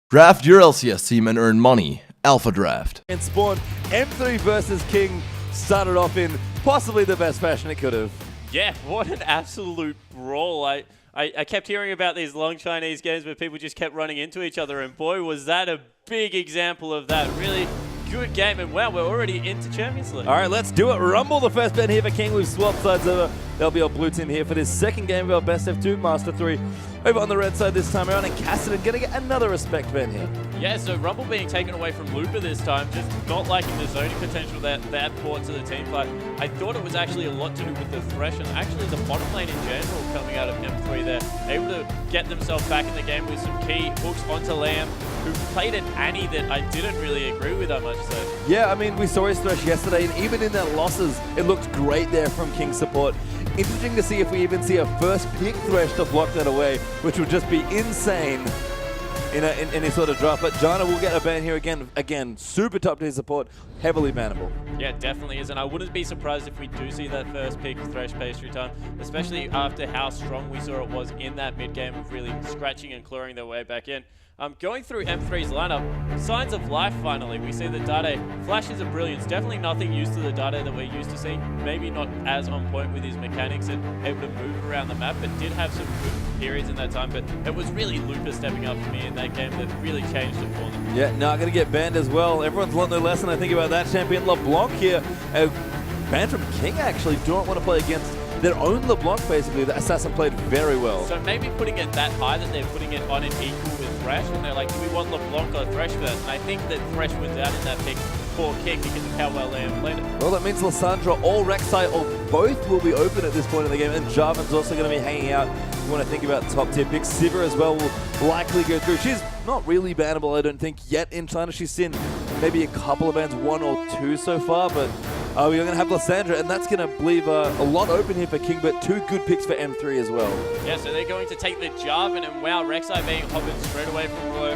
Draft your LCS team and earn money. Alpha Draft. And Spawn, M3 versus King started off in possibly the best fashion it could have. Yeah, what an absolute brawl. I kept hearing about these long Chinese games where people just kept running into each other, and boy, was that a big example of that. Really good game, and wow, we're already into Champions League. All right, let's do it. Rumble, the first bet here for King. We've swapped sides over. There'll be our blue team here for this second game of our best of 2, Master3. Over on the red side this time around, and Cassidy going to get another respect bet here. Yeah, so Rumble being taken away from Looper this time, just not liking the zoning potential that brought to the team fight. I thought it was actually a lot to do with the Thresh and actually the bottom lane in general coming out of M3 there. Able to get themselves back in the game with some key hooks onto Lamb, who played an Annie that I didn't really agree with that much. So. Yeah, I mean, we saw his Thresh yesterday, and even in their losses, it looked great there from King support. Interesting to see if we even see a first pick Thresh to block that away, which would just be insane in any sort of draft. But Jana will get a ban here again, super top tier support, heavily bannable. Yeah, definitely is, and I wouldn't be surprised if we do see that first pick Thresh pastry time, especially after how strong we saw it was in that mid game of really scratching and clawing their way back in. Going through M3's lineup, signs of life finally. We see that Dade flashes of brilliance, definitely nothing used to the Dade that we're used to seeing, maybe not as on point with his mechanics and able to move around the map, but did have some good periods in that time. But it was really Looper stepping up for me in that game that really changed it for them. Yeah, now going to get banned as well. Everyone's learned their lesson, I think, about that champion. LeBlanc here, banned from King actually, don't want to play against their own LeBlanc, basically. The Assassin played very well. So maybe putting it that high that they're putting it on an equal with Thresh, and they're like, do we want LeBlanc or Thresh first? And I think that Thresh wins out in that pick for King because of how well Lamb played it. Well, that means Lissandra or Rek'Sai or both will be open at this point in the game, and Jarvan's also going to be hanging out. You want to think about top tier picks. Sivir as well will likely go through. She's not really bannable, I don't think, yet in China. She's seen maybe a couple of bans, 1 or 2 so far, but we're going to have Lissandra, and that's going to leave a lot open here for King, but 2 good picks for M3 as well. Yeah, so they're going to take the Jarvan, and wow, Rek'Sai being hovered straight away from Roy.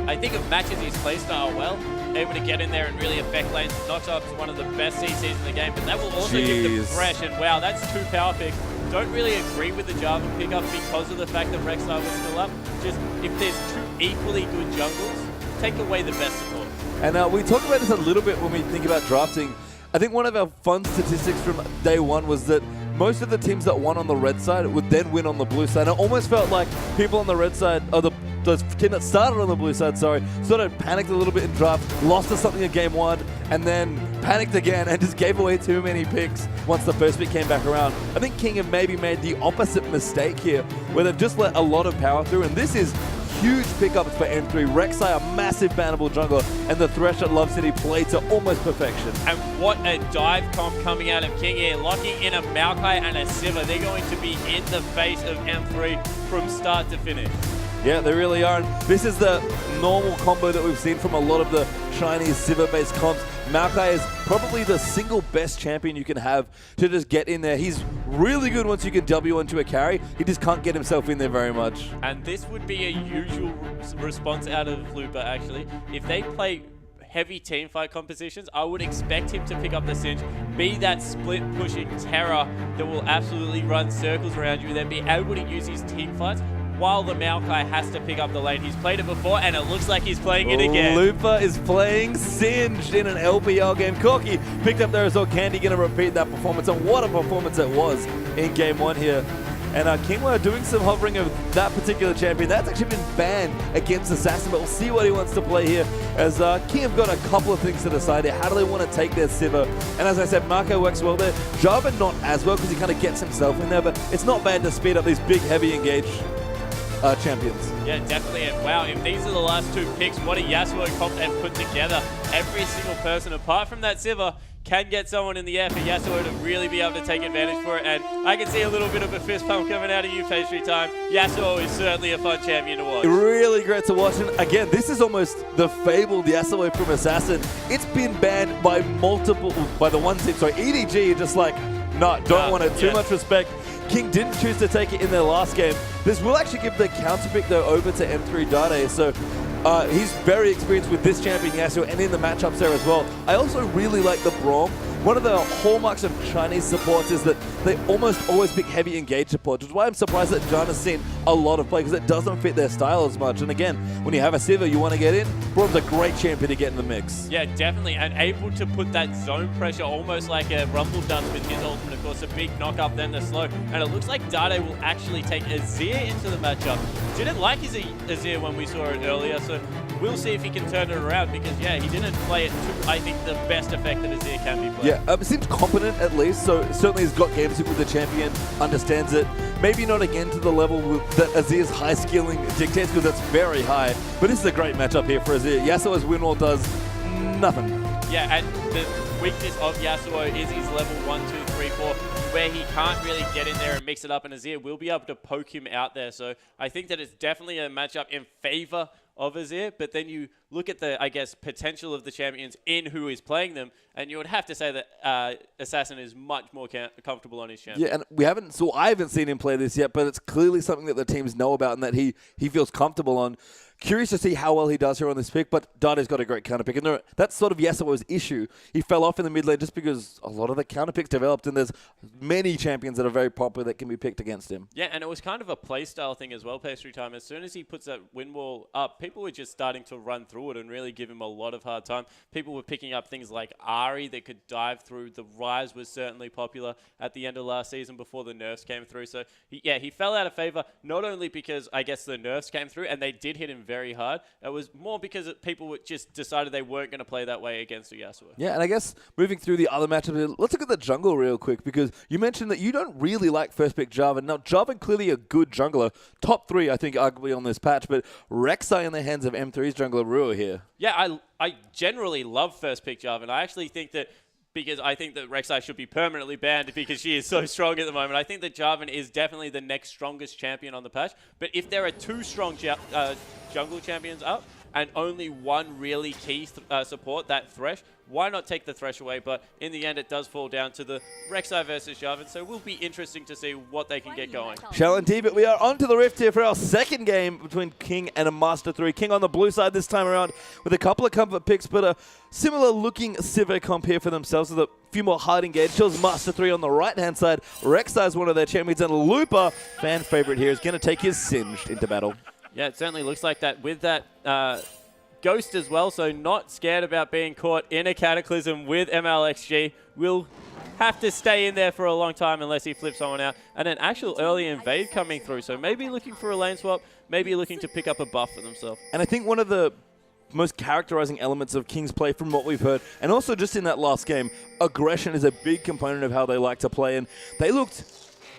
I think it matches his playstyle well. Able to get in there and really affect lanes. Notchup's one of the best CCs in the game, but that will also give them Thresh, and wow, that's 2 power picks. Don't really agree with the Jarvan pickup because of the fact that Rek'Sai was still up. Just, if there's 2 equally good jungles, take away the best support. And we talk about this a little bit when we think about drafting. I think one of our fun statistics from day one was that most of the teams that won on the red side would then win on the blue side. It almost felt like people on the red side, or the team that started on the blue side, sorry, sort of panicked a little bit in draft, lost to something in game 1, and then panicked again and just gave away too many picks once the first pick came back around. I think King have maybe made the opposite mistake here, where they've just let a lot of power through, and this is huge pickups for M3. Rek'Sai, a massive bannable jungler, and the Thresh at Love City play to almost perfection. And what a dive comp coming out of King here, locking in a Maokai and a Sivir. They're going to be in the face of M3 from start to finish. Yeah, they really are. And this is the normal combo that we've seen from a lot of the Chinese Sivir-based comps. Maokai is probably the single best champion you can have to just get in there. He's really good once you can W into a carry. He just can't get himself in there very much. And this would be a usual response out of Looper, actually. If they play heavy team fight compositions, I would expect him to pick up the Singe, be that split pushing terror that will absolutely run circles around you, then be able to use his team fights while the Maokai has to pick up the lane. He's played it before, and it looks like he's playing it again. Looper is playing Singed in an LPL game. Corky picked up there as well. Candy going to repeat that performance, and what a performance it was in game 1 here. And King were doing some hovering of that particular champion. That's actually been banned against Assassin, but we'll see what he wants to play here, as King have got a couple of things to decide here. How do they want to take their Sivir? And as I said, Marco works well there. Jarvan not as well, because he kind of gets himself in there, but it's not bad to speed up these big, heavy engaged champions. Yeah, definitely. And wow, if these are the last 2 picks, what a Yasuo comp they've put together. Every single person, apart from that Sivir, can get someone in the air for Yasuo to really be able to take advantage for it. And I can see a little bit of a fist pump coming out of you, pastry time. Yasuo is certainly a fun champion to watch. Really great to watch. And again, this is almost the fabled Yasuo from Assassin. It's been banned by the one team. Sorry, EDG, just like, no, don't want it. Too much respect. King didn't choose to take it in their last game. This will actually give the counter pick, though, over to M3 Dade. So he's very experienced with this champion Yasuo and in the matchups there as well. I also really like the Braum one of the hallmarks of Chinese supports is that they almost always pick heavy engage support, which is why I'm surprised that John has seen a lot of play, because it doesn't fit their style as much. And again, when you have a Sivir you want to get in, Braum's a great champion to get in the mix. Yeah, definitely, and able to put that zone pressure almost like a Rumble does with his ultimate. Of course, a big knock up, then the slow. And it looks like Dade will actually take Azir into the matchup. Didn't like his Azir when we saw it earlier, so we'll see if he can turn it around, because, yeah, he didn't play it to, I think, the best effect that Azir can be played. Yeah, seems competent at least, so certainly he's got games with the champion, understands it. Maybe not again to the level that Azir's high skilling dictates, because that's very high, but this is a great matchup here for Azir. Yasuo's win wall does nothing. Yeah, and the weakness of Yasuo is his level 1, 2, 3, 4, where he can't really get in there and mix it up, and Azir will be able to poke him out there. So I think that it's definitely a matchup in favor of Azir, but then you look at the, I guess, potential of the champions in who is playing them, and you would have to say that Assassin is much more comfortable on his champion. Yeah, and I haven't seen him play this yet, but it's clearly something that the teams know about and that he feels comfortable on. Curious to see how well he does here on this pick, but Dade's got a great counter pick. And that's sort of Yasuo's issue. He fell off in the mid lane just because a lot of the counter picks developed, and there's many champions that are very popular that can be picked against him. Yeah, and it was kind of a playstyle thing as well, Pastry Time. As soon as he puts that win wall up, people were just starting to run through it and really give him a lot of hard time. People were picking up things like Ahri that could dive through. The Rise was certainly popular at the end of last season before the nerfs came through. So, he fell out of favor, not only because, I guess, the nerfs came through, and they did hit him very hard. It was more because people just decided they weren't going to play that way against a Yasuo. Yeah, and I guess moving through the other matchups, let's look at the jungle real quick, because you mentioned that you don't really like first pick Jarvan. Now, Jarvan clearly a good jungler. Top 3, I think, arguably on this patch, but Rek'Sai in the hands of M3's jungler Rua here. Yeah, I generally love first pick Jarvan. I actually think that, because I think that Rek'Sai should be permanently banned because she is so strong at the moment. I think that Jarvan is definitely the next strongest champion on the patch. But if there are 2 strong jungle champions up and only one really key support, that Thresh, why not take the Thresh away? But in the end, it does fall down to the Rek'Sai versus Jarvan, so it will be interesting to see what they can get going. Shall indeed, but we are onto the Rift here for our second game between King and a Master3. King on the blue side this time around with a couple of comfort picks, but a similar-looking Sivir comp here for themselves with a few more hard engage. Shows Master3 on the right-hand side. Rek'Sai is one of their champions, and Lupa, fan favorite here, is going to take his Singed into battle. Yeah, it certainly looks like that with that Ghost as well, so not scared about being caught in a Cataclysm with MLXG. Will have to stay in there for a long time unless he flips someone out. And an actual early invade coming through, so maybe looking for a lane swap, maybe looking to pick up a buff for themselves. And I think one of the most characterizing elements of King's play from what we've heard, and also just in that last game, aggression is a big component of how they like to play, and they looked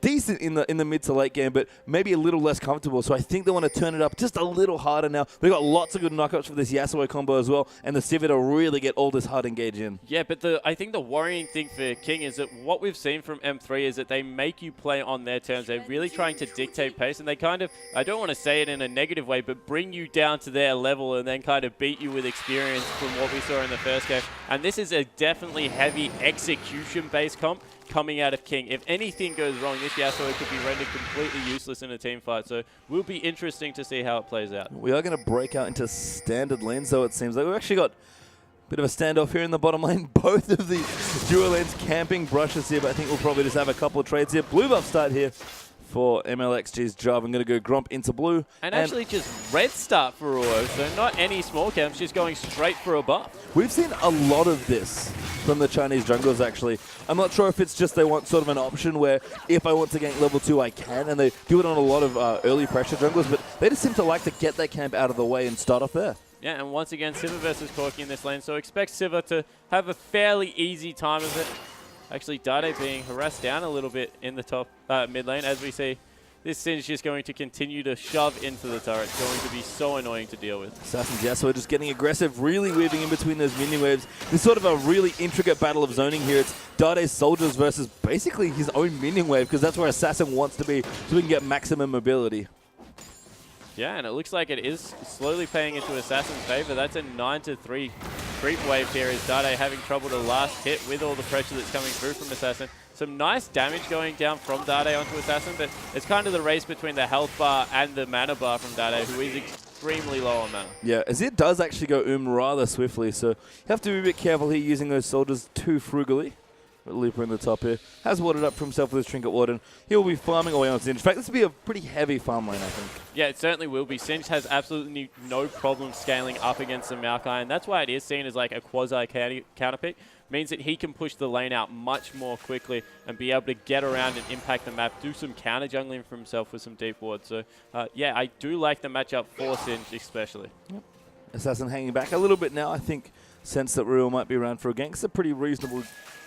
decent in the mid to late game, but maybe a little less comfortable. So I think they want to turn it up just a little harder now. They've got lots of good knockups for this Yasuo combo as well, and the Sivir to really get all this hard engage in. Yeah, but I think the worrying thing for King is that what we've seen from M3 is that they make you play on their terms. They're really trying to dictate pace, and they kind of, I don't want to say it in a negative way, but bring you down to their level and then kind of beat you with experience from what we saw in the first game. And this is a definitely heavy execution-based comp coming out of King. If anything goes wrong, this Yasuo could be rendered completely useless in a team fight. So will be interesting to see how it plays out. We are going to break out into standard lanes, though, it seems like. We've actually got a bit of a standoff here in the bottom lane. Both of the dual lanes camping brushes here, but I think we'll probably just have a couple of trades here. Blue buff start here for MLXG's job. I'm going to go Gromp into blue. And actually just red start for Ruo, so not any small camps, just going straight for a buff. We've seen a lot of this from the Chinese junglers, actually. I'm not sure if it's just they want sort of an option where if I want to gank level 2, I can, and they do it on a lot of early pressure junglers, but they just seem to like to get that camp out of the way and start off there. Yeah, and once again, Sivir versus Corki in this lane, so expect Sivir to have a fairly easy time of it. Actually, Dade being harassed down a little bit in the top mid lane, as we see. This Singe is going to continue to shove into the turret. It's going to be so annoying to deal with. Assassin's Yasuo just getting aggressive, really weaving in between those minion waves. This is sort of a really intricate battle of zoning here. It's Dade's soldiers versus basically his own minion wave, because that's where Assassin wants to be, so we can get maximum mobility. Yeah, and it looks like it is slowly paying into Assassin's favor. That's a 9-3 creep wave here as Dade having trouble to last hit with all the pressure that's coming through from Assassin. Some nice damage going down from Dade onto Assassin, but it's kind of the race between the health bar and the mana bar from Dade, who is extremely low on mana. Yeah, Azir does actually go rather swiftly, so you have to be a bit careful here using those soldiers too frugally. Looper in the top here. Has watered up for himself with his Trinket Warden. He'll be farming away on Singe. In fact, this will be a pretty heavy farm lane, I think. Yeah, it certainly will be. Singe has absolutely no problem scaling up against the Maokai, and that's why it is seen as like a quasi-counter pick. Means that he can push the lane out much more quickly and be able to get around and impact the map, do some counter jungling for himself with some deep wards. So, yeah, I do like the matchup for Singe especially. Yep. Assassin hanging back a little bit now. I think sense that Ruel might be around for a gank. It's a pretty reasonable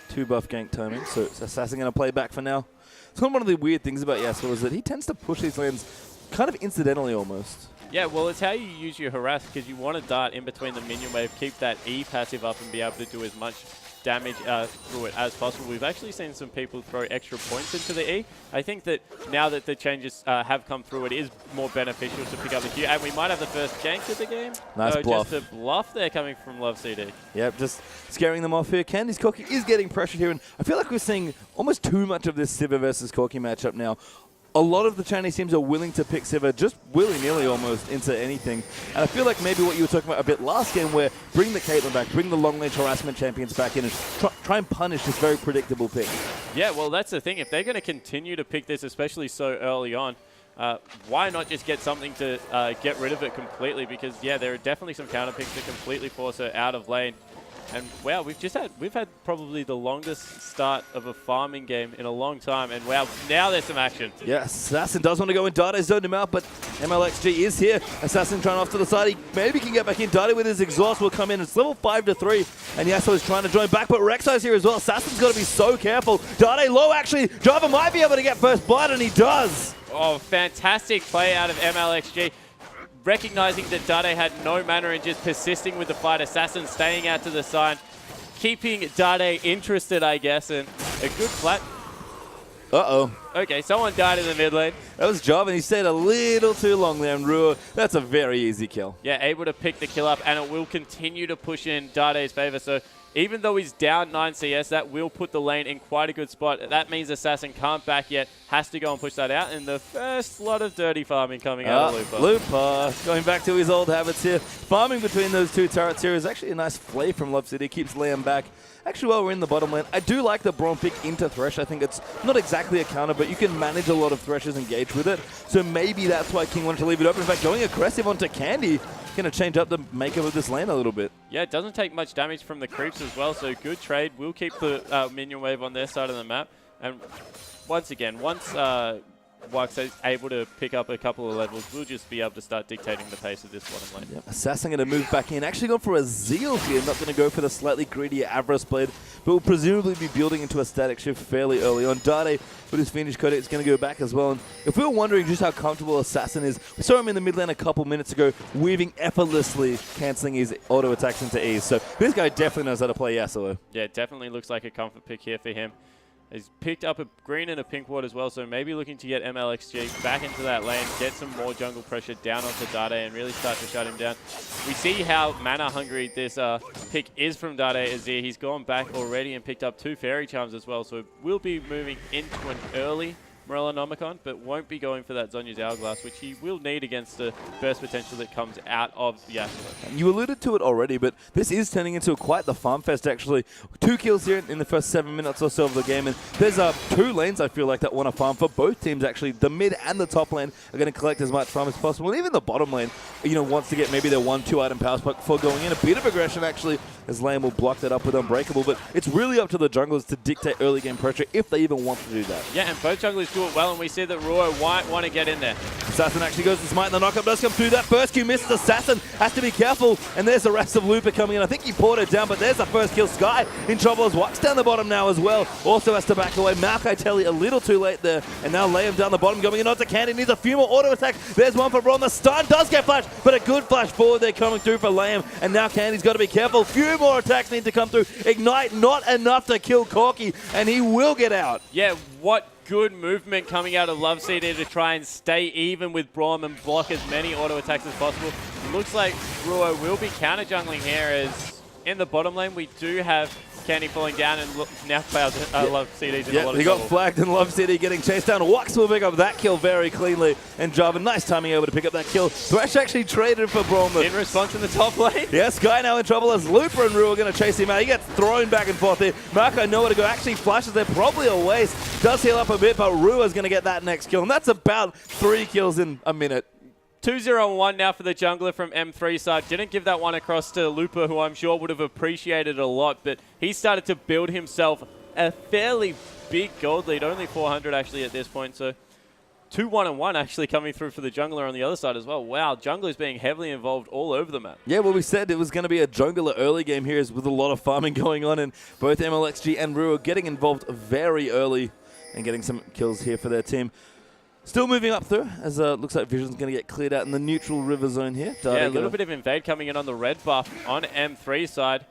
2-buff gank timing, so Assassin going to play back for now. It's one of the weird things about Yasuo is that he tends to push these lanes kind of incidentally almost. Yeah, well, it's how you use your harass, because you want to dart in between the minion wave, keep that E passive up and be able to do as much damage through it as possible. We've actually seen some people throw extra points into the E. I think that now that the changes have come through, it is more beneficial to pick up the Q. And we might have the first gank of the game. Nice bluff. Just a bluff there coming from Love CD. Yep, just scaring them off here. Candy's Corki is getting pressured here, and I feel like we're seeing almost too much of this Sivir versus Corki matchup now. A lot of the Chinese teams are willing to pick Sivir just willy-nilly almost into anything. And I feel like maybe what you were talking about a bit last game, where bring the Caitlyn back, bring the long-range harassment champions back in, and try and punish this very predictable pick. Yeah, well, that's the thing. If they're going to continue to pick this, especially so early on, why not just get something to get rid of it completely? Because, yeah, there are definitely some counter picks that completely force her out of lane. And wow, we've had probably the longest start of a farming game in a long time, and wow, now there's some action. Yes, Assassin does want to go in. Dade zoned him out, but MLXG is here. Assassin trying off to the side. He maybe can get back in. Dade with his exhaust will come in. It's level 5-3, and Yasuo is trying to join back, but Rek'Sai's here as well. Assassin's got to be so careful. Dade low, actually. Driver might be able to get first blood, and he does. Oh, fantastic play out of MLXG. Recognizing that Dade had no mana and just persisting with the fight. Assassin staying out to the side, keeping Dade interested, I guess, and a good flat. Uh-oh. Okay, someone died in the mid lane. That was Job, and he stayed a little too long there, and Ruo, that's a very easy kill. Yeah, able to pick the kill up, and it will continue to push in Dade's favor. So even though he's down 9 CS, that will put the lane in quite a good spot. That means Assassin can't back yet, has to go and push that out, and the first lot of dirty farming coming out of Lupa. Lupa, going back to his old habits here. Farming between those two turrets here is actually a nice play from Love City. Keeps Liam back. Actually, while we're in the bottom lane, I do like the Braum pick into Thresh. I think it's not exactly a counter, but you can manage a lot of Thresh's engage with it. So maybe that's why King wanted to leave it open. In fact, going aggressive onto Candy, going to change up the makeup of this lane a little bit. Yeah, it doesn't take much damage from the creeps as well, so good trade. We'll keep the minion wave on their side of the map. And once again, once Wax is able to pick up a couple of levels, we'll just be able to start dictating the pace of this bottom lane. Yep. Assassin going to move back in. Actually gone for a Zeal here, not going to go for the slightly greedier Avarice Blade, but will presumably be building into a static shift fairly early on. Dade with his Fiendish Codex is going to go back as well. And if we were wondering just how comfortable Assassin is, we saw him in the mid lane a couple minutes ago, weaving effortlessly, cancelling his auto attacks into ease. So this guy definitely knows how to play Yasuo. Yeah, it definitely looks like a comfort pick here for him. He's picked up a green and a pink ward as well, so maybe looking to get MLXG back into that lane, get some more jungle pressure down onto Dade and really start to shut him down. We see how mana hungry this pick is from Dade Azir. He's gone back already and picked up 2 Fairy Charms as well, so we'll be moving into an early Morellonomicon, but won't be going for that Zhonya's Hourglass, which he will need against the burst potential that comes out of Yasuo. You alluded to it already, but this is turning into quite the farm fest, actually. 2 kills here in the first 7 minutes or so of the game, and there's 2 lanes, I feel like, that want to farm for both teams, actually. The mid and the top lane are going to collect as much farm as possible, and even the bottom lane, wants to get maybe their 1-2 item power spike before going in. A bit of aggression, actually, as Lane will block that up with Unbreakable, but it's really up to the junglers to dictate early game pressure if they even want to do that. Yeah, and both junglers do it well, and we see that Ruo might want to get in there. Assassin actually goes to smite, and the knockup does come through. That first Q misses. Assassin has to be careful, and there's the rest of Lupa coming in. I think he poured it down, but there's the first kill. Sky in trouble as Wax down the bottom now as well. Also has to back away. Maokai Telly a little too late there, and now Liam down the bottom going in onto Candy. Needs a few more auto attacks. There's one for Braum. The stun does get flashed, but a good flash forward there coming through for Liam, and now Candy's got to be careful. Few more attacks need to come through. Ignite not enough to kill Corki, and he will get out. Yeah, what good movement coming out of Love CD to try and stay even with Braum and block as many auto attacks as possible. Looks like Ruo will be counter jungling here, as in the bottom lane we do have Candy falling down, and now Cloud Love CD's in a lot of he trouble. got flagged and Love CD getting chased down. Wax will pick up that kill very cleanly. And Java, nice timing able to pick up that kill. Thresh actually traded for Braum. In response in the top lane. Yeah, Sky now in trouble as Looper and Rue are going to chase him out. He gets thrown back and forth here. Marco nowhere to go. Actually flashes there, probably a waste. Does heal up a bit, but Rue is going to get that next kill. And that's about 3 kills in a minute. 2-0-1 now for the jungler from M3 side. Didn't give that one across to Looper, who I'm sure would have appreciated a lot, but he started to build himself a fairly big gold lead, only 400 actually at this point, so 2-1-1 actually coming through for the jungler on the other side as well. Wow, junglers being heavily involved all over the map. Yeah, well, we said it was going to be a jungler early game here with a lot of farming going on, and both MLXG and Rue are getting involved very early and getting some kills here for their team. Still moving up through, as looks like Vision's going to get cleared out in the neutral river zone here. Yeah, a little bit of invade coming in on the red buff on M3 side.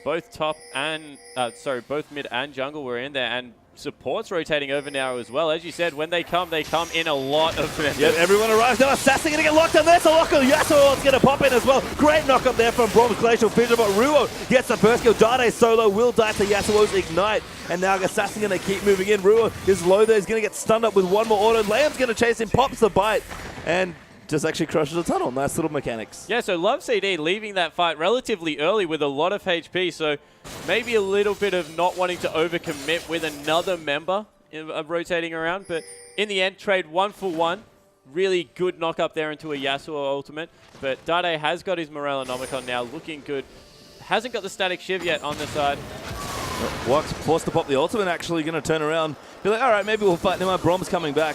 Both top and, both mid and jungle were in there, and support's rotating over now as well. As you said, when they come in a lot of members. Yep, everyone arrives now. Assassin going to get locked on. There's a locker. Yasuo's going to pop in as well. Great knock up there from Braum's Glacial Fissure, but Ruo gets the first kill. Dade solo will die to Yasuo's Ignite. And now Assassin going to keep moving in. Ruo is low there. He's going to get stunned up with one more auto. Liam's going to chase him, pops the bite, and just actually crushes a tunnel. Nice little mechanics. Yeah, so Love CD leaving that fight relatively early with a lot of HP, so maybe a little bit of not wanting to overcommit with another member rotating around, but in the end, trade 1-for-1. Really good knock up there into a Yasuo ultimate, but Dade has got his Morellonomicon now, looking good. Hasn't got the Static Shiv yet on the side. Wax forced to pop the ultimate, actually going to turn around. Be like, all right, maybe we'll fight now. Braum's coming back.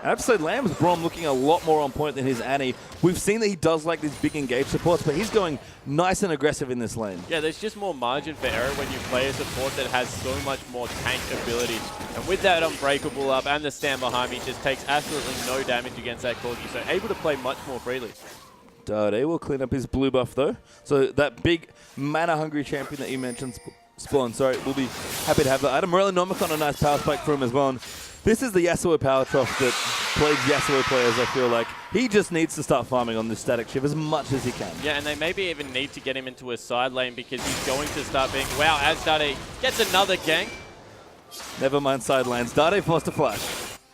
I have to say, Lamb's Braum looking a lot more on point than his Annie. We've seen that he does like these big engage supports, but he's going nice and aggressive in this lane. Yeah, there's just more margin for error when you play a support that has so much more tank ability. And with that Unbreakable up and the stand behind me, just takes absolutely no damage against that Corgi, so able to play much more freely. Dade will clean up his blue buff, though. So that big mana-hungry champion that you mentioned, Spawn, sorry, we'll be happy to have that item. Morellonomicon, a nice power spike for him as well. And this is the Yasuo power trough that plays Yasuo players, I feel like. He just needs to start farming on this Static Shiv as much as he can. Yeah, and they maybe even need to get him into a side lane because he's going to start being... Wow, as Dade gets another gank. Never mind side lanes. Dade forced to flash.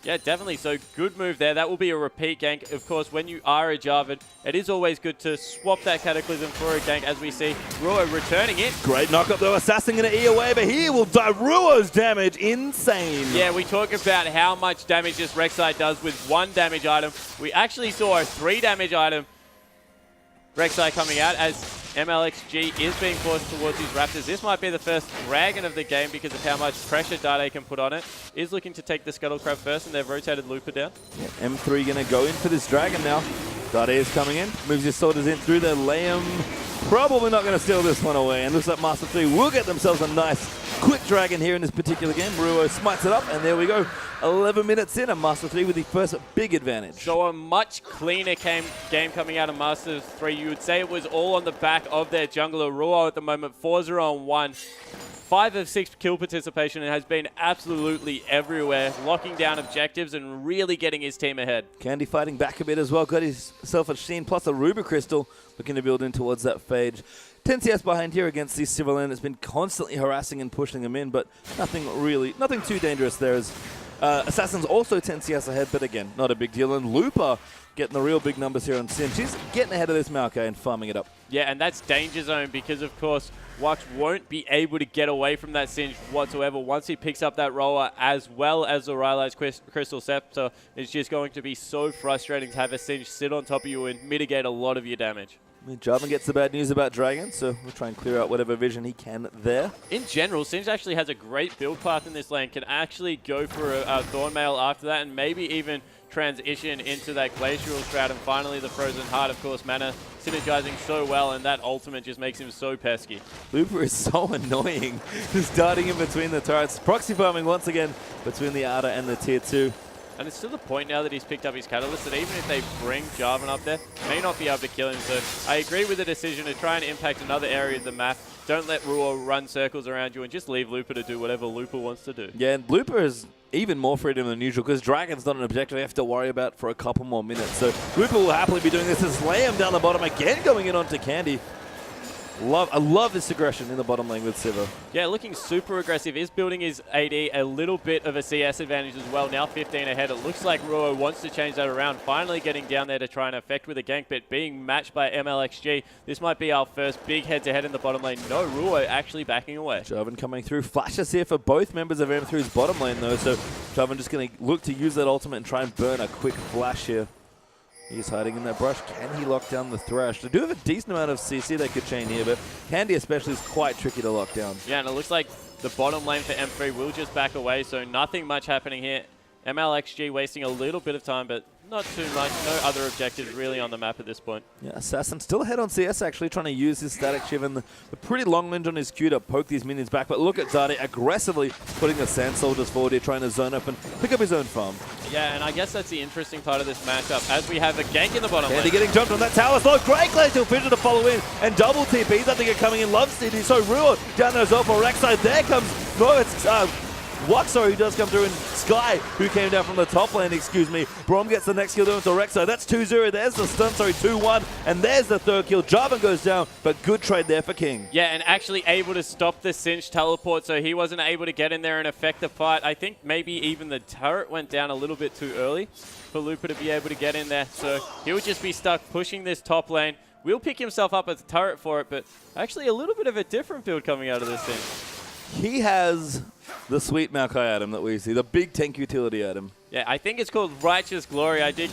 Yeah, definitely. So good move there. That will be a repeat gank. Of course, when you are a Jarvan, it is always good to swap that Cataclysm for a gank, as we see Ruo returning it. Great knock up though. Assassin going to E away, but here will die. Ruo's damage, insane. Yeah, we talk about how much damage this Rek'Sai does with 1 damage item. We actually saw a 3 damage item Rek'Sai coming out as MLXG is being forced towards these Raptors. This might be the first dragon of the game because of how much pressure Dade can put on it. Is looking to take the Scuttle Crab first, and they've rotated Looper down. Yeah, M3 going to go in for this dragon now. Dade is coming in, moves his soldiers in through there. Liam probably not going to steal this one away, and looks like Master3 will get themselves a nice quick dragon here in this particular game. Ruo smites it up, and there we go. 11 minutes in, and Master3 with the first big advantage. So a much cleaner game coming out of Master3. You would say it was all on the back of their jungler. Ruo at the moment, 4-0-1. 5 of 6 kill participation and has been absolutely everywhere, locking down objectives and really getting his team ahead. Candy fighting back a bit as well. Got himself a Sheen plus a Ruby Crystal, looking to build in towards that Phage. 10 CS behind here against the Civil Lane. It's been constantly harassing and pushing them in, but nothing too dangerous there. As Assassin's also 10 CS ahead, but again, not a big deal. And Looper getting the real big numbers here on Sin. She's getting ahead of this Maokai and farming it up. Yeah, and that's danger zone because, of course, Wax won't be able to get away from that Singe whatsoever once he picks up that roller, as well as the Rylai's Crystal Scepter. It's just going to be so frustrating to have a Singe sit on top of you and mitigate a lot of your damage. Jarvan gets the bad news about Dragon, so we'll try and clear out whatever vision he can there. In general, Singe actually has a great build path in this lane, can actually go for a Thornmail after that, and maybe even transition into that Glacial Shroud, and finally the Frozen Heart, of course, mana synergizing so well, and that ultimate just makes him so pesky. Looper is so annoying, just darting in between the turrets. Proxy farming once again between the Ada and the Tier 2. And it's to the point now that he's picked up his Catalyst that even if they bring Jarvan up there, may not be able to kill him. So I agree with the decision to try and impact another area of the map. Don't let Ruo run circles around you and just leave Looper to do whatever Looper wants to do. Yeah, and Looper is even more freedom than usual because Dragon's not an objective they have to worry about for a couple more minutes. So Looper will happily be doing this. As Lamb down the bottom again going in onto Candy. I love this aggression in the bottom lane with Sivir. Yeah, looking super aggressive. Is building his AD a little bit of a CS advantage as well. Now 15 ahead. It looks like Ruo wants to change that around. Finally getting down there to try and affect with a gank, but being matched by MLXG. This might be our first big head-to-head in the bottom lane. No, Ruo actually backing away. Jarvan coming through. Flashes here for both members of M3's bottom lane, though. So Jarvan just going to look to use that ultimate and try and burn a quick flash here. He's hiding in that brush. Can he lock down the Thresh? They do have a decent amount of CC they could chain here, but Candy especially is quite tricky to lock down. Yeah, and it looks like the bottom lane for M3 will just back away, so nothing much happening here. MLXG wasting a little bit of time, but not too much. No other objectives really on the map at this point. Yeah, Assassin still ahead on CS, actually trying to use his Static Shiv and the pretty long range on his Q to poke these minions back. But look at Zade aggressively putting the Sand Soldiers forward here, trying to zone up and pick up his own farm. Yeah, and I guess that's the interesting part of this matchup, as we have a gank in the bottom lane. Candy getting jumped on that tower slow. Great Glacial Fissure to follow in, and double TPs. I think are coming in. Loves City, so Ruo down there as well for Rek'Sai. There comes, no, it's Luxor who does come through, and Sky who came down from the top lane, excuse me. Brom gets the next kill down to Rek'Sai. That's 2-0. There's the stun, sorry, 2-1. And there's the third kill. Jarvan goes down, but good trade there for King. Yeah, and actually able to stop the Cinch teleport, so he wasn't able to get in there and affect the fight. I think maybe even the turret went down a little bit too early for Lupa to be able to get in there. So he'll just be stuck pushing this top lane. Will pick himself up as a turret for it, but actually a little bit of a different build coming out of this thing. He has the sweet Maokai item that we see, the big tank utility item. Yeah, I think it's called Righteous Glory. I did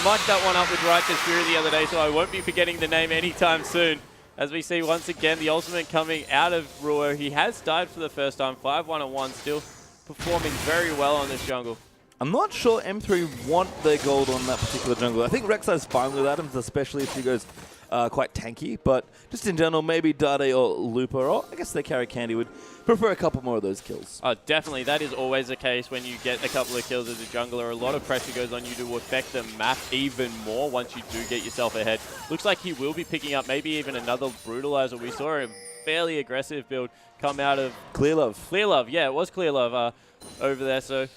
muck that one up with Righteous Fury the other day, so I won't be forgetting the name anytime soon. As we see once again the ultimate coming out of Ruo. He has died for the first time, 5-1-1, still performing very well on this jungle. I'm not sure M3 want their gold on that particular jungle. I think Rek'Sai's fine with items, especially if she goes quite tanky, but just in general, maybe Dade or Lupa, or I guess they carry Candy, would prefer a couple more of those kills. Oh, definitely. That is always the case when you get a couple of kills as a jungler. A lot of pressure goes on you to affect the map even more once you do get yourself ahead. Looks like he will be picking up maybe even another Brutalizer. We saw a fairly aggressive build come out of Clear Love. Clear Love, yeah, it was Clear Love over there, so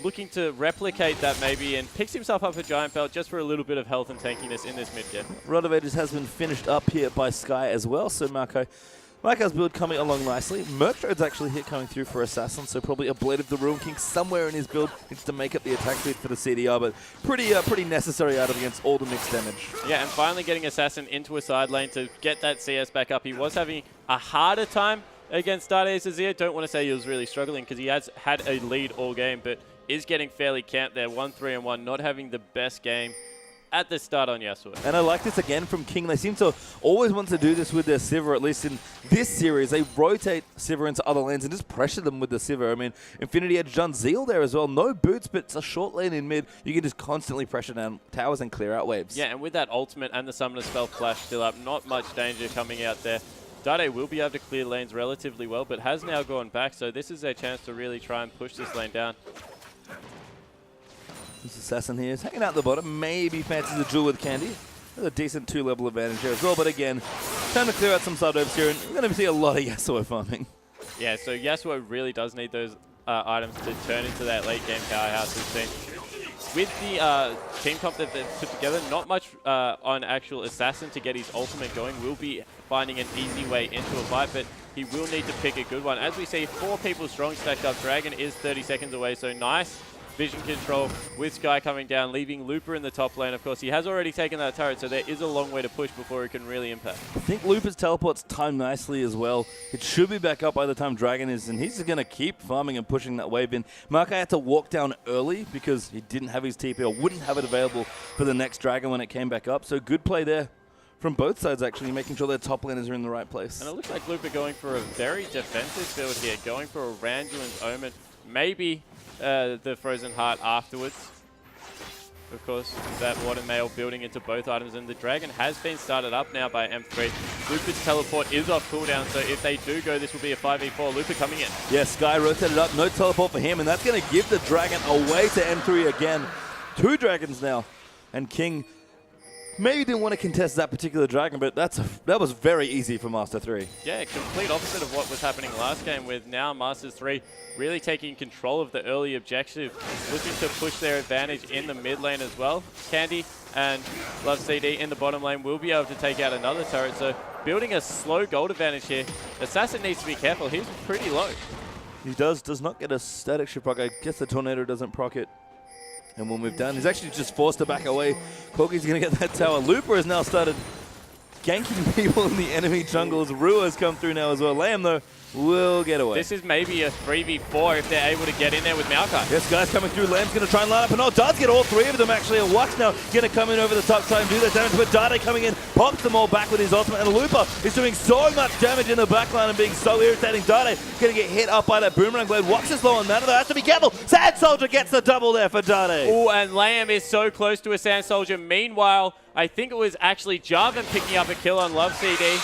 looking to replicate that maybe, and picks himself up a Giant Belt just for a little bit of health and tankiness in this mid game. Rod of Ages has been finished up here by Sky as well, so Marco's build coming along nicely. Murktrode's actually hit coming through for Assassin, so probably a Blade of the Ruin King somewhere in his build needs to make up the attack speed for the CDR, but pretty necessary item against all the mixed damage. Yeah, and finally getting Assassin into a side lane to get that CS back up. He was having a harder time against Dade Azir. Don't want to say he was really struggling because he has had a lead all game, but is getting fairly camped there. 1-3-1, not having the best game at the start on Yasuo. And I like this again from King. They seem to always want to do this with their Sivir, at least in this series. They rotate Sivir into other lanes and just pressure them with the Sivir. I mean, Infinity Edge done Zeal there as well. No boots, but it's a short lane in mid. You can just constantly pressure down towers and clear out waves. Yeah, and with that ultimate and the Summoner Spell Flash still up, not much danger coming out there. Dade will be able to clear lanes relatively well, but has now gone back, so this is their chance to really try and push this lane down. This Assassin here is hanging out the bottom, maybe fancies a duel with Candy. There's a decent 2-level advantage here as well, but again, time to clear out some side waves here, and we're going to see a lot of Yasuo farming. Yeah, so Yasuo really does need those items to turn into that late game powerhouse we've seen. With the team comp that they've put together, not much on actual Assassin to get his ultimate going. Will be finding an easy way into a fight, but he will need to pick a good one. As we see, 4 people strong stacked up. Dragon is 30 seconds away, so nice vision control with Sky coming down, leaving Lupa in the top lane. Of course, he has already taken that turret, so there is a long way to push before he can really impact. I think Lupa's teleport's timed nicely as well. It should be back up by the time Dragon is, and he's going to keep farming and pushing that wave in. Markai had to walk down early because he didn't have his TP or wouldn't have it available for the next Dragon when it came back up, so good play there from both sides, actually, making sure their top laners are in the right place. And it looks like Lupa going for a very defensive build here, going for a Randuin's Omen, maybe the Frozen Heart afterwards. Of course, that Watermail building into both items, and the Dragon has been started up now by M3. Lupa's teleport is off cooldown, so if they do go, this will be a 5v4. Lupa coming in. Yeah, Sky rotated up, no teleport for him, and that's going to give the Dragon away to M3 again. 2 Dragons now, and King maybe didn't want to contest that particular dragon, but that was very easy for Master3. Yeah, complete opposite of what was happening last game, with now Master3 really taking control of the early objective, looking to push their advantage in the mid lane as well. Candy and Love CD in the bottom lane will be able to take out another turret, so building a slow gold advantage here. Assassin needs to be careful, he's pretty low. He does not get a static ship proc. I guess the tornado doesn't proc it. And we'll move down. He's actually just forced to back away. Corki's going to get that tower. Looper has now started ganking people in the enemy jungles. Rua's come through now as well. Lamb, though, will get away. This is maybe a 3v4 if they're able to get in there with Maokai. Yes, guys coming through. Lamb's going to try and line up. And does get all three of them, actually. And Wax now going to come in over the top, try and do that damage. But Dade coming in, pops them all back with his ultimate. And Looper is doing so much damage in the backline and being so irritating. Dade going to get hit up by that boomerang blade. Wax is low on mana, though. Has to be careful. Sand Soldier gets the double there for Dade. Oh, and Lamb is so close to a Sand Soldier. Meanwhile, I think it was actually Jarvan picking up a kill on Love CD.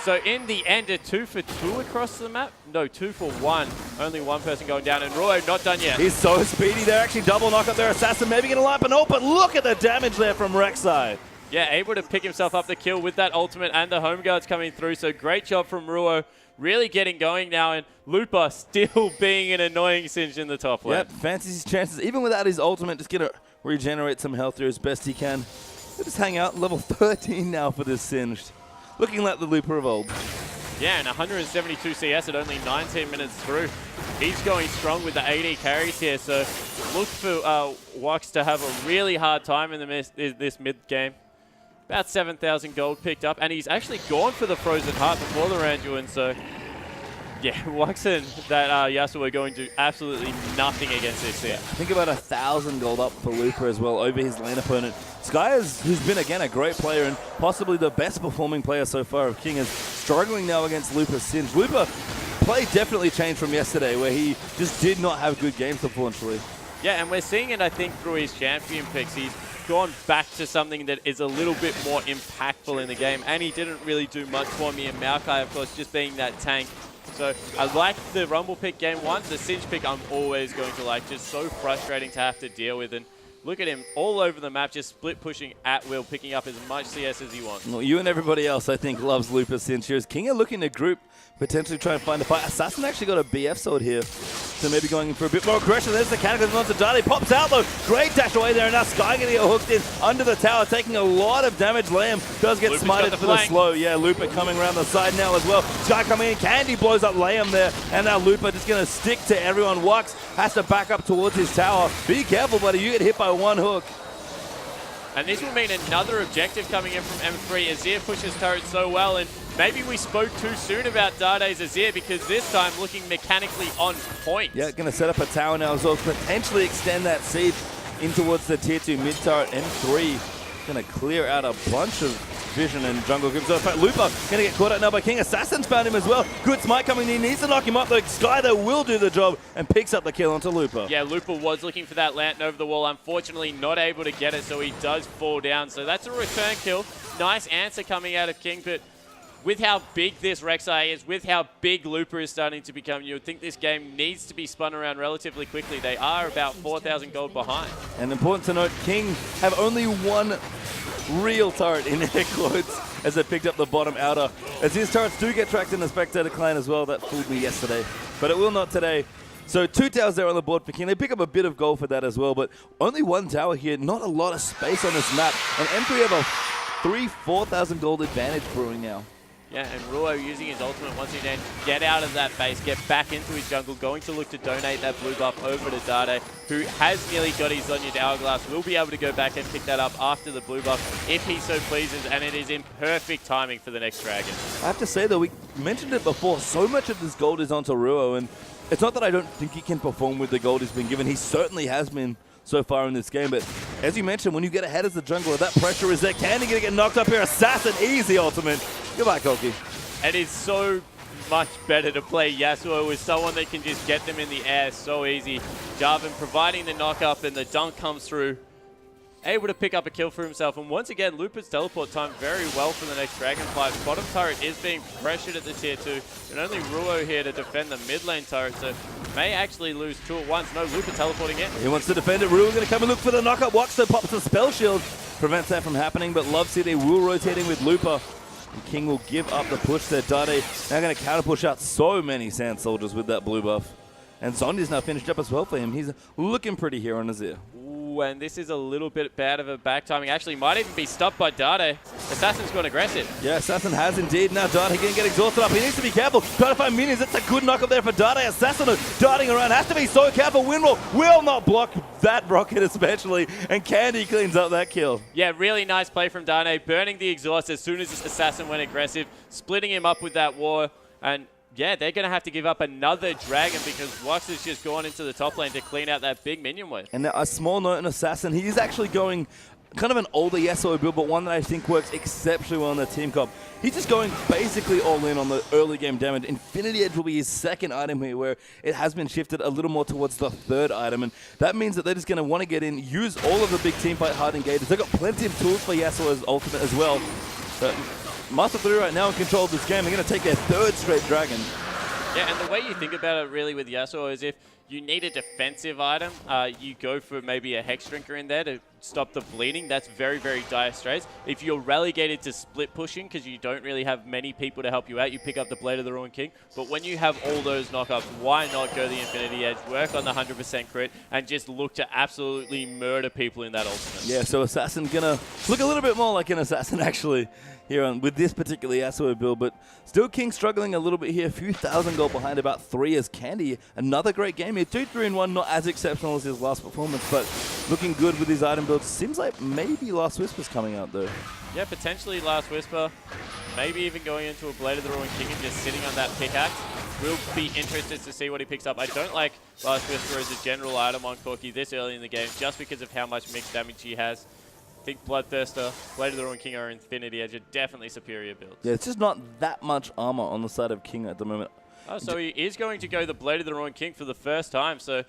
So in the end, a 2 for 2 across the map? No, 2 for 1. Only one person going down, and Ruo not done yet. He's so speedy. They're actually double knock up their assassin. Maybe going to line up an ult, but look at the damage there from Rek'Sai. Yeah, able to pick himself up the kill with that ultimate and the home guards coming through. So great job from Ruo. Really getting going now, and Looper still being an annoying Singe in the top lane. Yep, fancies his chances. Even without his ultimate, just going to regenerate some health here as best he can. He'll just hang out. Level 13 now for this Singed. Looking like the Looper of old. Yeah, and 172 CS at only 19 minutes through. He's going strong with the AD carries here, so look for Wax to have a really hard time in this mid-game. About 7,000 gold picked up, and he's actually gone for the Frozen Heart before the Randuin, so yeah, Wax and that Yasuo are going to do absolutely nothing against this here. I think about 1,000 gold up for Looper as well over his lane opponent. Sky who's been, again, a great player and possibly the best performing player so far of King, is struggling now against Looper's Singe. Looper play definitely changed from yesterday, where he just did not have good games, unfortunately. Yeah, and we're seeing it, I think, through his champion picks. He's gone back to something that is a little bit more impactful in the game, and he didn't really do much for me. And Maokai, of course, just being that tank. So I like the Rumble pick game one. The Singe pick I'm always going to like. Just so frustrating to have to deal with. And look at him all over the map, just split pushing at will, picking up as much CS as he wants. Well, you and everybody else, I think, loves Looper Singe. King are looking to group, potentially try and find a fight. Assassin actually got a BF sword here, so maybe going in for a bit more aggression. There's the cataclysm onto Dade. Pops out though. Great dash away there, and now Sky going to get hooked in under the tower, taking a lot of damage. Lamb does get smited for the slow. Yeah, Looper coming around the side now as well. Sky coming in. Candy blows up Lamb there, and now Looper just going to stick to everyone. Wax has to back up towards his tower. Be careful, buddy. You get hit by one hook. And this will mean another objective coming in from M3. Azir pushes turret so well, and maybe we spoke too soon about Dade's Azir, because this time looking mechanically on point. Yeah, going to set up a tower now as well, potentially extend that siege in towards the tier 2 mid turret. M3 going to clear out a bunch of vision and jungle gives us. Looper going to get caught out now by King. Assassin's found him as well. Good smite coming in. Needs to knock him up though. Sky though will do the job and picks up the kill onto Looper. Yeah, Looper was looking for that lantern over the wall. Unfortunately not able to get it, so he does fall down. So that's a return kill. Nice answer coming out of King, but with how big this Rek'Sai is, with how big Looper is starting to become, you would think this game needs to be spun around relatively quickly. They are about 4,000 gold behind. And important to note, King have only one real turret in their quotes as they picked up the bottom outer. As his turrets do get tracked in the Spectator clan as well. That fooled me yesterday, but it will not today. So 2 towers there on the board for King. They pick up a bit of gold for that as well, but only one tower here. Not a lot of space on this map. And M3 have a 4,000 gold advantage brewing now. Yeah, and Ruo using his ultimate once again, get out of that base, get back into his jungle, going to look to donate that blue buff over to Dade, who has nearly got his Zhonya's Hourglass, will be able to go back and pick that up after the blue buff, if he so pleases, and it is in perfect timing for the next dragon. I have to say though, we mentioned it before, so much of this gold is onto Ruo, and it's not that I don't think he can perform with the gold he's been given. He certainly has been so far in this game, but as you mentioned, when you get ahead as the jungler, that pressure is there. Candy gonna get knocked up here. Assassin, easy ultimate. Goodbye, Koki. It is so much better to play Yasuo with someone that can just get them in the air so easy. Jarvan providing the knock up, and the dunk comes through. Able to pick up a kill for himself, and once again, Looper's teleport timed very well for the next dragon fight. Bottom turret is being pressured at the tier 2, and only Ruo here to defend the mid lane turret, so may actually lose 2 at once. No, Looper teleporting in. He wants to defend it. Ruo going to come and look for the knockup. Wax though pops the spell shield. prevents that from happening, but Love City will rotate in with Looper. And King will give up the push there. Dade now going to counter push out so many Sand Soldiers with that blue buff. And Zondi's now finished up as well for him. He's looking pretty here on Azir. Ooh, and this is a little bit bad of a back timing. Actually, might even be stopped by Dade. Assassin's gone aggressive. Yeah, Assassin has indeed. Now Dade going to get exhausted up. He needs to be careful. Trying to find minions. That's a good knock up there for Dade. Assassin darting around. Has to be so careful. Windwall will not block that rocket especially. And Candy cleans up that kill. Yeah, really nice play from Dade. Burning the exhaust as soon as Assassin went aggressive. Splitting him up with that war. And yeah, they're going to have to give up another dragon because Wux has just gone into the top lane to clean out that big minion wave. And a small note on Assassin, he is actually going kind of an older Yasuo build, but one that I think works exceptionally well in the team comp. He's just going basically all in on the early game damage. Infinity Edge will be his second item here, where it has been shifted a little more towards the third item, and that means that they're just going to want to get in, use all of the big team fight hard engages. They've got plenty of tools for Yasuo's ultimate as well. Master3 right now in control of this game. They're going to take their third straight dragon. Yeah, and the way you think about it really with Yasuo is if you need a defensive item, you go for maybe a Hex Drinker in there to stop the bleeding. That's very, very dire straits. If you're relegated to split pushing because you don't really have many people to help you out, you pick up the Blade of the Ruined King. But when you have all those knockups, why not go the Infinity Edge, work on the 100% crit, and just look to absolutely murder people in that ultimate? Yeah, so Assassin gonna look a little bit more like an Assassin actually here on with this particular Yasuo build, but still King struggling a little bit here. A few thousand gold behind, about 3 as Candy. Another great game here. 2-3-1, not as exceptional as his last performance, but looking good with his item build. Seems like maybe Last Whisper's coming out though. Yeah, potentially Last Whisper. Maybe even going into a Blade of the Ruined King and just sitting on that pickaxe. We'll be interested to see what he picks up. I don't like Last Whisper as a general item on Corki this early in the game, just because of how much mixed damage he has. I think Bloodthirster, Blade of the Ruined King, or Infinity Edge are definitely superior builds. Yeah, it's just not that much armor on the side of King at the moment. Oh, so he is going to go the Blade of the Ruined King for the first time. So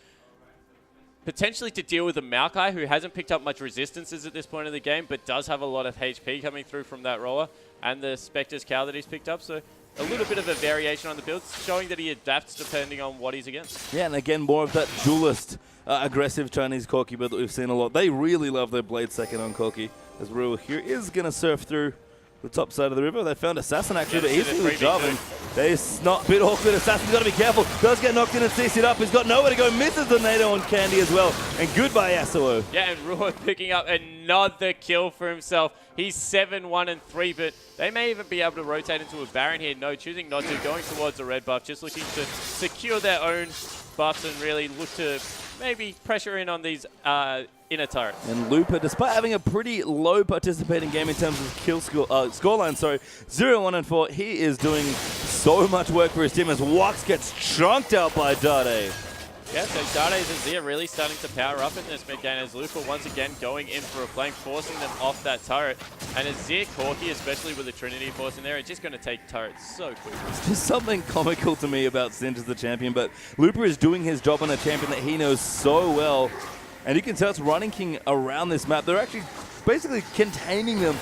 potentially to deal with a Maokai who hasn't picked up much resistances at this point in the game, but does have a lot of HP coming through from that roller, and the Spectre's Cow that he's picked up. So a little bit of a variation on the builds, showing that he adapts depending on what he's against. Yeah, and again, more of that duelist, aggressive Chinese Corki build that we've seen a lot. They really love their Blade second on Corki. As Rua here is going to surf through the top side of the river. They found Assassin actually, but easily with job. And it's not a bit awkward. Assassin's got to be careful. Does get knocked in and CC'd up. He's got nowhere to go. Misses the nado on Candy as well. And goodbye, Yasuo. Yeah, and Rua picking up another kill for himself. He's 7-1-3, but they may even be able to rotate into a Baron here. No, choosing not to. Going towards a red buff. Just looking to secure their own buffs and really look to maybe pressure in on these inner turrets. And Looper, despite having a pretty low participating game in terms of kill scoreline, 0-1-4, he is doing so much work for his team as Wux gets chunked out by Dade. Yeah, so Dade's Azir really starting to power up in this mid game as Looper once again going in for a flank, forcing them off that turret. And Azir Corki, especially with the Trinity Force in there, are just going to take turrets so quickly. There's something comical to me about Singe as the champion, but Looper is doing his job on a champion that he knows so well. And you can tell it's running King around this map. They're actually basically containing them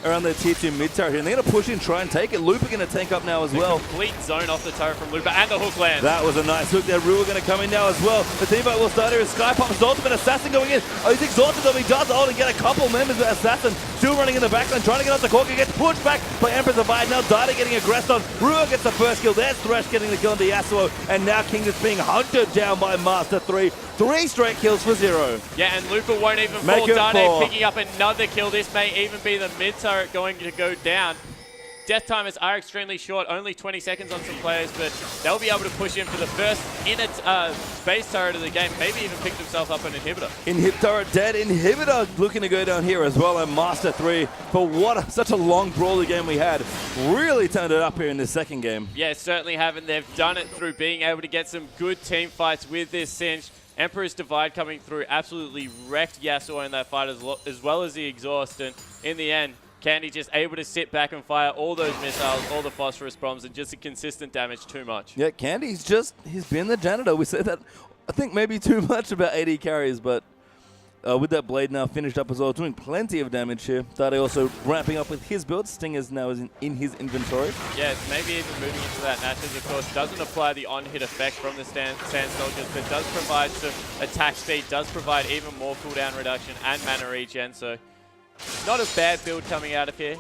around their tier 2 mid turret here. And they're going to push in, try and take it. Looper going to tank up now as well. Complete zone off the turret from Looper and the hook land. That was a nice hook there. Rua going to come in now as well. The team fight will start here. Sky Pop's ultimate. Assassin going in. Oh, he's exhausted though. He does hold and get a couple members of Assassin. Still running in the backline, trying to get off the Corki. Gets pushed back by Empress Abide. Now Dada getting aggressed on. Rua gets the first kill. There's Thresh getting the kill into Yasuo. And now King is being hunted down by Master3. 3 straight kills for 0. Yeah, and Looper won't even Make fall. it 4. Dade picking up another kill. This may even be the mid turret going to go down. Death timers are extremely short, only 20 seconds on some players, but they'll be able to push in for the first base turret of the game. Maybe even pick themselves up an inhibitor. Inhib turret dead. Inhibitor looking to go down here as well. And Master3, for such a long brawly game we had, really turned it up here in the second game. Yeah, certainly haven't. They've done it through being able to get some good team fights with this Singe. Emperor's Divide coming through absolutely wrecked Yasuo in that fight as well as the exhaust. And in the end, Candy just able to sit back and fire all those missiles, all the phosphorus bombs, and just a consistent damage too much. Yeah, Candy's he's been the janitor. We said that, I think, maybe too much about AD carries, but with that blade now finished up as well, doing plenty of damage here. Dade also ramping up with his build. Stingers now is in his inventory. Yeah, maybe even moving into that Natchez, of course, doesn't apply the on-hit effect from the Sand Soldiers, but does provide some attack speed, does provide even more cooldown reduction and mana regen, so Not a bad build coming out of here.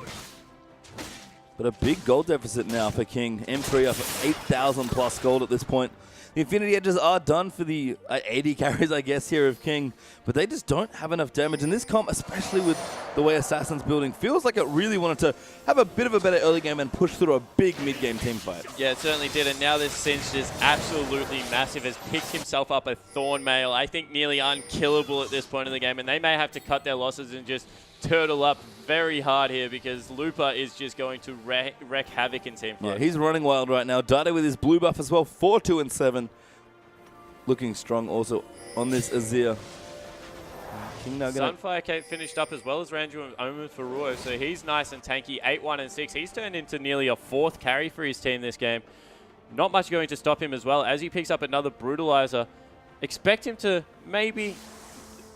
But a big gold deficit now for King. M3 up at 8,000 plus gold at this point. The Infinity Edges are done for the 80 carries, I guess, here of King. But they just don't have enough damage. And this comp, especially with the way Assassin's building, feels like it really wanted to have a bit of a better early game and push through a big mid-game team fight. Yeah, it certainly did. And now this Singed is absolutely massive. Has picked himself up a Thorn Mail. I think nearly unkillable at this point in the game. And they may have to cut their losses and just turtle up very hard here because Looper is just going to wreak havoc in team fight. Yeah, he's running wild right now. Dade with his blue buff as well, 4-2 and 7. Looking strong also on this Azir. King now Sunfire finished up as well as Ranju and Omen for Ruo, so he's nice and tanky, 8-1 and 6. He's turned into nearly a 4th carry for his team this game. Not much going to stop him as well. As he picks up another Brutalizer, expect him to maybe...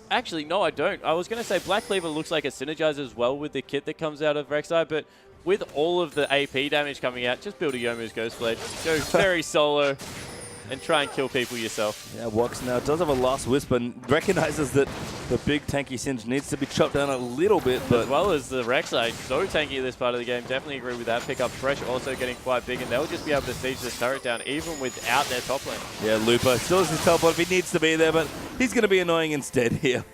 Actually, no, I don't. I was going to say Black Cleaver looks like it synergizes as well with the kit that comes out of Rek'Sai, but with all of the AP damage coming out, just build a Youmuu's Ghostblade. Go very solo and try and kill people yourself. Yeah, Wox now does have a last whisper and recognizes that the big tanky Singe needs to be chopped down a little bit. But as well as the Rek'Sai, so tanky this part of the game. Definitely agree with that. Pick up Fresh also getting quite big, and they'll just be able to siege this turret down even without their top lane. Yeah, Looper still has his teleport if he needs to be there, but he's going to be annoying instead here.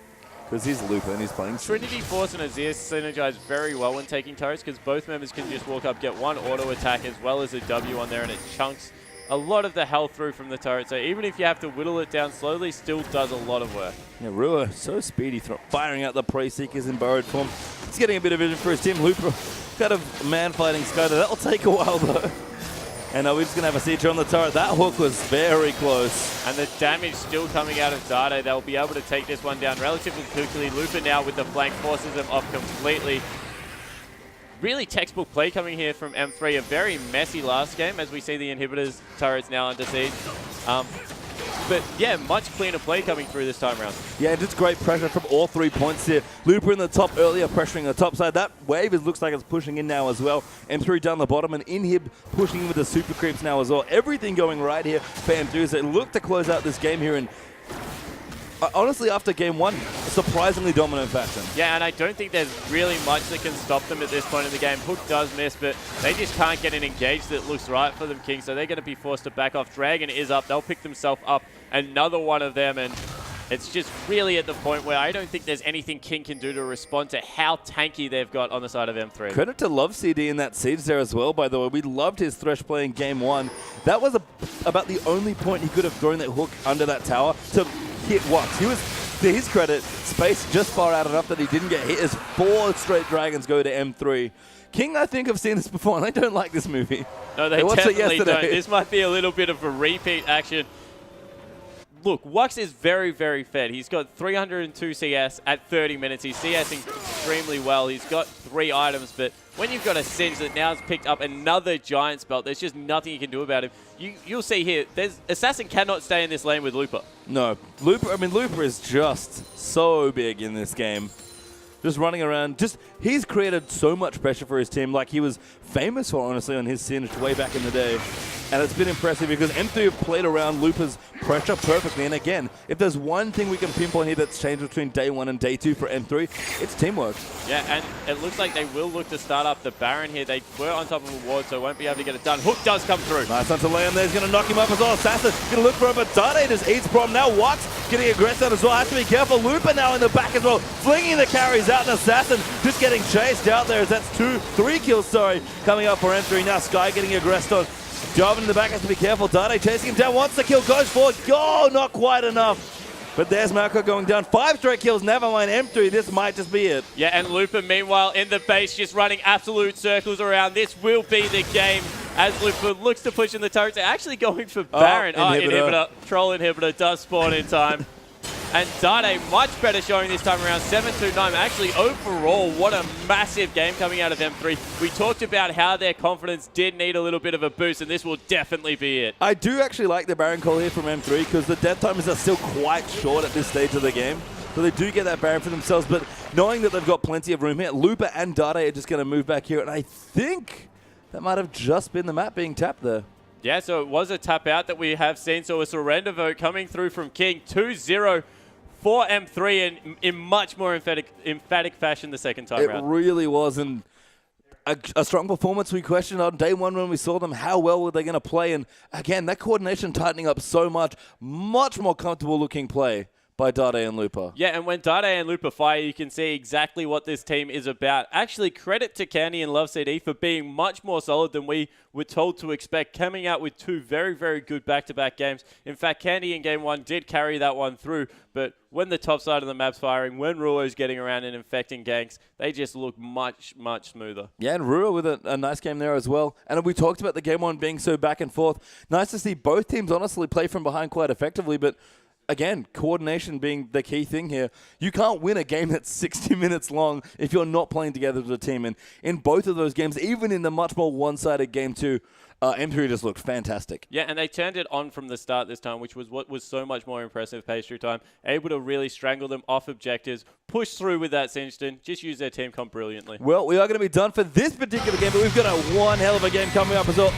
Because he's Looper and he's playing Trinity Force and Azir synergize very well when taking turrets because both members can just walk up, get one auto attack as well as a W on there, and it chunks a lot of the health through from the turret. So even if you have to whittle it down slowly, still does a lot of work. Yeah, Rua, so speedy, firing out the Prey Seekers in borrowed form. He's getting a bit of vision for his team. Looper, kind of man-fighting Skyder. That'll take a while though. And we're just going to have a siege on the turret. That hook was very close. And the damage still coming out of Dade. They'll be able to take this one down relatively quickly. Looper now with the flank forces them off completely. Really textbook play coming here from M3. A very messy last game as we see the inhibitors turrets now under siege. But yeah, much cleaner play coming through this time around. Yeah, just great pressure from all 3 points here. Looper in the top earlier, pressuring the top side. That wave looks like it's pushing in now as well. M3 down the bottom, and Inhib pushing in with the super creeps now as well. Everything going right here for M3 as they look to close out this game here. And honestly, after game 1, surprisingly dominant fashion. Yeah, and I don't think there's really much that can stop them at this point in the game. Hook does miss, but they just can't get an engage that looks right for them, King, so they're going to be forced to back off. Dragon is up. They'll pick themselves up another one of them, and it's just really at the point where I don't think there's anything King can do to respond to how tanky they've got on the side of M3. Credit to Love CD in that siege there as well, by the way. We loved his Thresh play in game 1. That was about the only point he could have thrown that hook under that tower to hit Wox. He was, to his credit, spaced just far out enough that he didn't get hit as 4 straight dragons go to M3. King, I think, have seen this before, and they don't like this movie. No, they definitely don't. This might be a little bit of a repeat action. Look, Wox is very, very fed. He's got 302 CS at 30 minutes. He's CSing extremely well. He's got 3 items, but when you've got a Singe that now has picked up another giant spell, there's just nothing you can do about him. You'll see here, Assassin cannot stay in this lane with Looper. No, Looper is just so big in this game. Just running around, he's created so much pressure for his team, like he was famous for, honestly, on his Singe way back in the day. And it's been impressive because M3 have played around Looper's pressure perfectly. And again, if there's one thing we can pinpoint here that's changed between day 1 and day 2 for M3, it's teamwork. Yeah, and it looks like they will look to start up the Baron here. They were on top of a ward, so won't be able to get it done. Hook does come through. Nice on to lay him there. He's going to knock him up as well. Assassin going to look for him, but Dade just eats from now. Wox getting aggressive as well. Has to be careful. Looper now in the back as well, flinging the carries out. And Assassin just getting chased out there as that's 3 kills, coming up for M3. Now Sky getting aggressed on. Jarvan in the back has to be careful. Dade chasing him down, wants the kill, goes forward. Oh, not quite enough. But there's Malco going down. 5 straight kills, never mind M3. This might just be it. Yeah, and Looper, meanwhile, in the base, just running absolute circles around. This will be the game as Looper looks to push in the turrets. They're actually going for Baron. Inhibitor. Troll Inhibitor does spawn in time. And Dade, much better showing this time around, 7-2-9. Actually, overall, what a massive game coming out of M3. We talked about how their confidence did need a little bit of a boost, and this will definitely be it. I do actually like the Baron call here from M3 because the death timers are still quite short at this stage of the game. So they do get that Baron for themselves, but knowing that they've got plenty of room here, Looper and Dade are just going to move back here, and I think that might have just been the map being tapped there. Yeah, so it was a tap out that we have seen, so a surrender vote coming through from King, 2-0 for M3 and in much more emphatic fashion the second time It round. really was, and a strong performance. We questioned on day one when we saw them, how well were they going to play? And again, that coordination tightening up so much more comfortable looking play by Dade and Lupa. Yeah, and when Dade and Lupa fire, you can see exactly what this team is about. Actually, credit to Candy and Love CD for being much more solid than we were told to expect, coming out with two very, very good back-to-back games. In fact, Candy in Game 1 did carry that one through, but when the top side of the map's firing, when Ruo's getting around and infecting ganks, they just look much, much smoother. Yeah, and Ruo with a nice game there as well. And we talked about the Game 1 being so back and forth. Nice to see both teams honestly play from behind quite effectively, but again, coordination being the key thing here. You can't win a game that's 60 minutes long if you're not playing together as a team. And in both of those games, even in the much more one-sided Game 2, M3 just looked fantastic. Yeah, and they turned it on from the start this time, which was what was so much more impressive pastry time. Able to really strangle them off objectives, push through with that Singleton, just use their team comp brilliantly. Well, we are going to be done for this particular game, but we've got one hell of a game coming up as well.